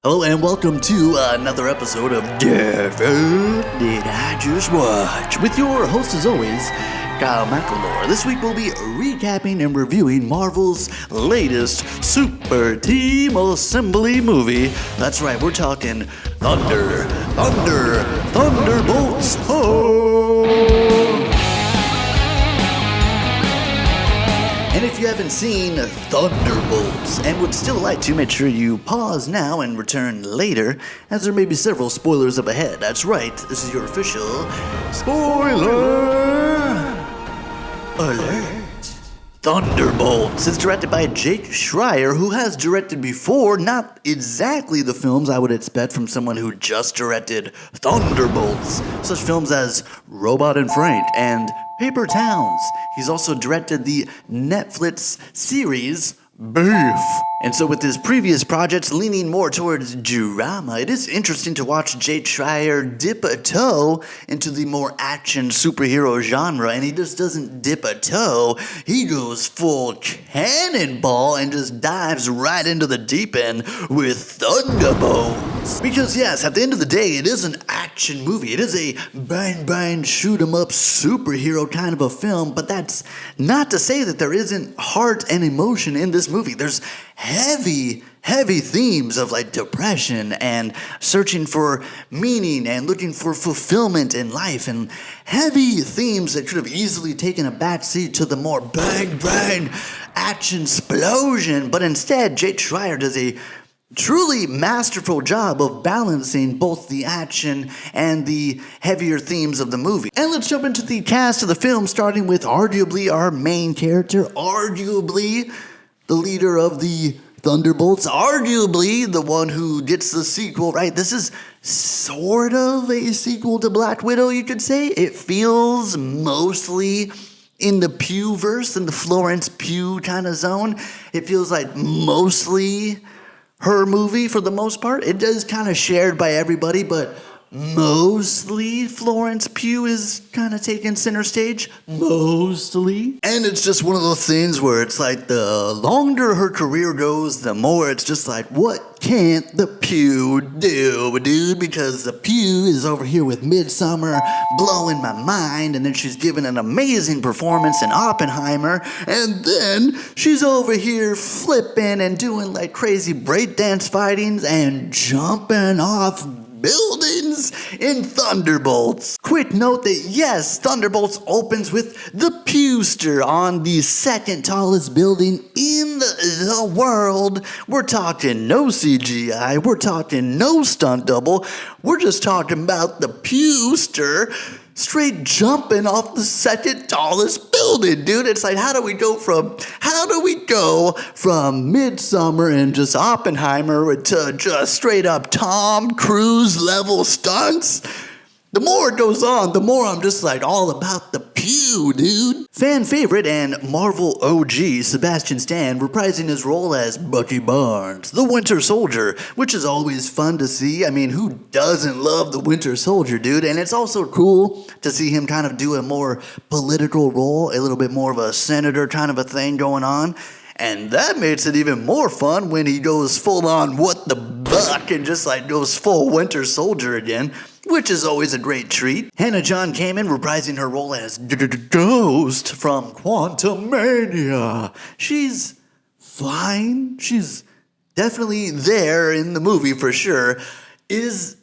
Hello and welcome to another episode of Dafuq Did I Just Watch? With your host as always, McLemore. This week we'll be recapping and reviewing Marvel's latest Super Team Assembly movie. That's right, we're talking Thunderbolts. And if you haven't seen Thunderbolts and would still like to, make sure you pause now and return later, as there may be several spoilers up ahead. That's right, this is your official spoiler alert. Thunderbolts is directed by Schreier, who has directed before, not exactly the films I would expect from someone who just directed Thunderbolts. Such films as Robot and Frank and Paper Towns. He's also directed the Netflix series Beef. And so with his previous projects leaning more towards drama, it is interesting to watch Schreier dip a toe into the more action superhero genre, and he just doesn't dip a toe, he goes full cannonball and just dives right into the deep end with Thunderbolts. Because yes, at the end of the day, it is an action movie. It is a bang bang shoot 'em up superhero kind of a film, but that's not to say that there isn't heart and emotion in this movie. There's heavy themes of like depression and searching for meaning and looking for fulfillment in life, and heavy themes that could have easily taken a backseat to the more bang action explosion, but instead Schreier does a truly masterful job of balancing both the action and the heavier themes of the movie. And let's jump into the cast of the film, starting with arguably our main character, arguably the leader of the Thunderbolts, arguably the one who gets the sequel, right? This is sort of a sequel to Black Widow, you could say. It feels mostly in the Pugh verse, in the Florence Pugh kind of zone. It feels like mostly her movie for the most part. It is kind of shared by everybody, but mostly Florence Pugh is kind of taking center stage. Mostly. And it's just one of those things where it's like the longer her career goes, the more it's just like, what can't the Pugh do, dude? Because the Pugh is over here with Midsummer blowing my mind, and then she's giving an amazing performance in Oppenheimer, and then she's over here flipping and doing like crazy breakdance fightings and jumping off buildings in Thunderbolts. Quick note that yes, Thunderbolts opens with the Pewster on the second tallest building in the world. We're talking no CGI, we're talking no stunt double, we're just talking about the Pewster straight jumping off the second tallest building, dude. It's like, how do we go from Midsummer and just Oppenheimer to just straight up Tom Cruise level stunts? The more it goes on, the more I'm just like all about the Pugh, dude. Fan favorite and Marvel OG Sebastian reprising his role as Bucky Barnes, the Winter Soldier, which is always fun to see. I mean, who doesn't love the Winter Soldier, dude? And it's also cool to see him kind of do a more political role, a little bit more of a senator kind of a thing going on. And that makes it even more fun when he goes full on what the buck and just like goes full Winter Soldier again, which is always a great treat. Hannah John-Kamen reprising her role as Ghost from Quantumania. She's fine. She's definitely there in the movie for sure. Is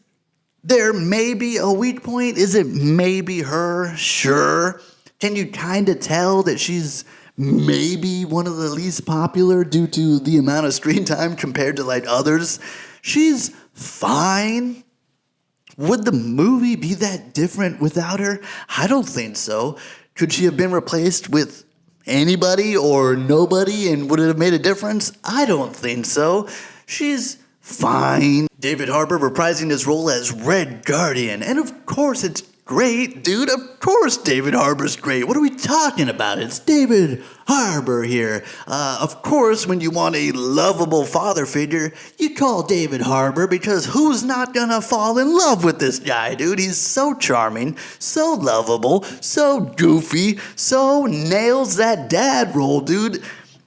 there maybe a weak point? Is it maybe her? Sure. Can you kind of tell that she's maybe one of the least popular due to the amount of screen time compared to like others? She's fine. Would the movie be that different without her? I don't think so. Could she have been replaced with anybody or nobody, and would it have made a difference? I don't think so. She's fine. David Harbour reprising his role as Red Guardian, and of course it's great, dude. Of course David Harbour's great. What are we talking about? It's David Harbour here. Of course, when you want a lovable father figure, you call David Harbour, because who's not gonna fall in love with this guy, dude? He's so charming, so lovable, so goofy, so nails that dad role, dude.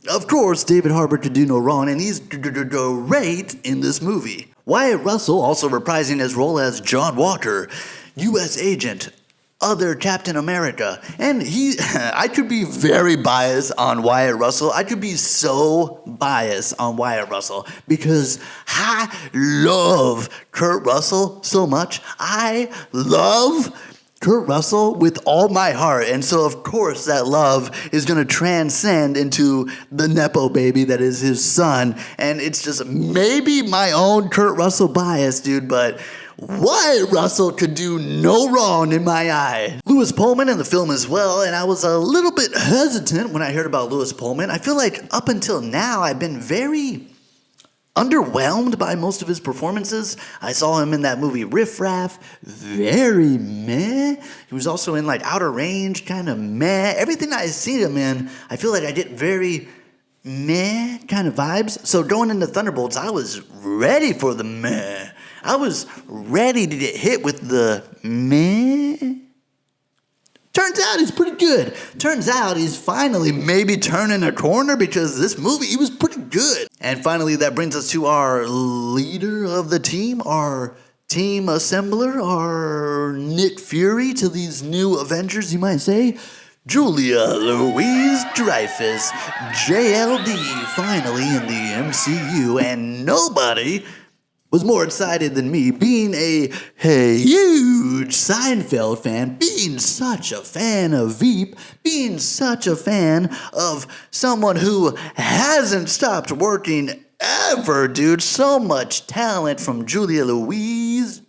Of course, David Harbour could do no wrong, and he's great in this movie. Wyatt Russell also reprising his role as John Walker, U.S. agent, other Captain America. And I could be very biased on Wyatt Russell. I could be so biased on Wyatt Russell because I love Kurt Russell so much. I love Kurt Russell with all my heart. And so, of course, that love is going to transcend into the Nepo baby that is his son. And it's just maybe my own Kurt Russell bias, dude, but Wyatt Russell could do no wrong in my eye. Louis Pullman in the film as well, and I was a little bit hesitant when I heard about Louis Pullman. I feel like up until now I've been very underwhelmed by most of his performances. I saw him in that movie Riff Raff, very meh. He was also in like Outer Range, kind of meh. Everything I've seen him in, I feel like I get very meh kind of vibes. So going into Thunderbolts, I was ready for the meh. I was ready to get hit with the meh. Turns out he's pretty good. Turns out he's finally maybe turning a corner because this movie, he was pretty good. And finally, that brings us to our leader of the team, our team assembler, our Nick Fury to these new Avengers, you might say. Julia Louis-Dreyfus, JLD, finally in the MCU, and nobody was more excited than me, being a huge Seinfeld fan, being such a fan of Veep, being such a fan of someone who hasn't stopped working ever, dude. So much talent from Julia Louis-Dreyfus.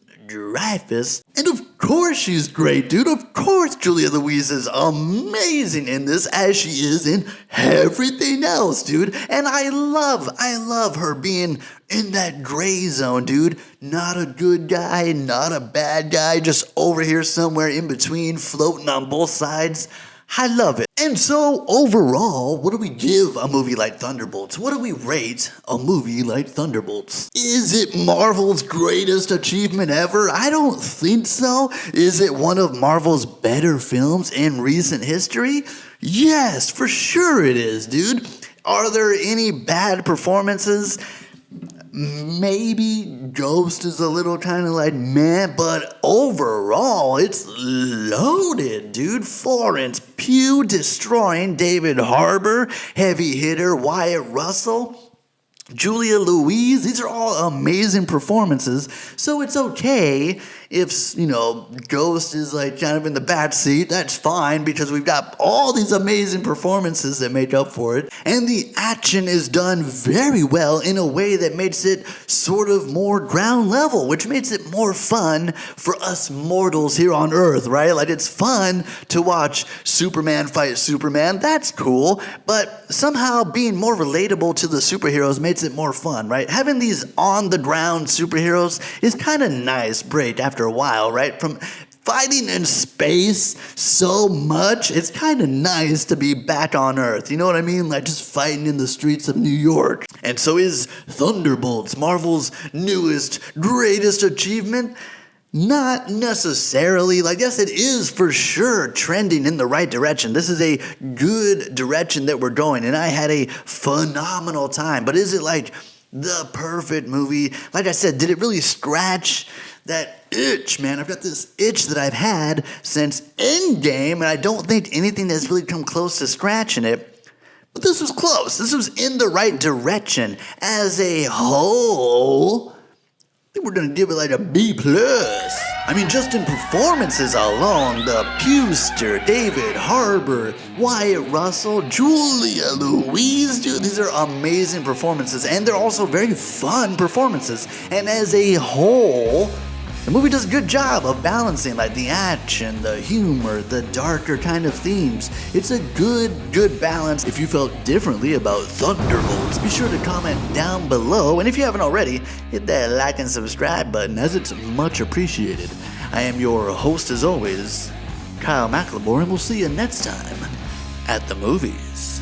And of course she's great, dude. Of course Julia Louise is amazing in this as she is in everything else, dude. And I love her being in that gray zone, dude. Not a good guy, not a bad guy, just over here somewhere in between, floating on both sides. I love it. And so, overall, what do we give a movie like Thunderbolts? What do we rate a movie like Thunderbolts? Is it Marvel's greatest achievement ever? I don't think so. Is it one of Marvel's better films in recent history? Yes, for sure it is, dude. Are there any bad performances? Maybe Ghost is a little kind of like meh, but overall, it's loaded, dude. Florence, Pugh destroying David Harbour, heavy hitter Wyatt Russell, Julia Louise, these are all amazing performances, so it's okay if, Ghost is like kind of in the back seat. That's fine because we've got all these amazing performances that make up for it, and the action is done very well in a way that makes it sort of more ground level, which makes it more fun for us mortals here on Earth, right? Like, it's fun to watch Superman fight Superman, that's cool, but somehow being more relatable to the superheroes makes it more fun, right? Having these on-the-ground superheroes is kind of nice break after a while, right? From fighting in space so much, it's kind of nice to be back on Earth, you know what I mean? Like just fighting in the streets of New York. And so is Thunderbolts Marvel's newest, greatest achievement? Not necessarily. Like, yes, it is for sure trending in the right direction. This is a good direction that we're going, and I had a phenomenal time. But is it like the perfect movie? Like I said, did it really scratch that itch, man? I've got this itch that I've had since Endgame, and I don't think anything has really come close to scratching it. But this was close. This was in the right direction. As a whole, I think we're going to give it like a B+. I mean, just in performances alone, the Pewster, David Harbour, Wyatt Russell, Julia Louise, dude, these are amazing performances, and they're also very fun performances. And as a whole, the movie does a good job of balancing like the action, the humor, the darker kind of themes. It's a good balance. If you felt differently about Thunderbolts, be sure to comment down below. And if you haven't already, hit that like and subscribe button, as it's much appreciated. I am your host as always, Kyle McLemore, and we'll see you next time at the movies.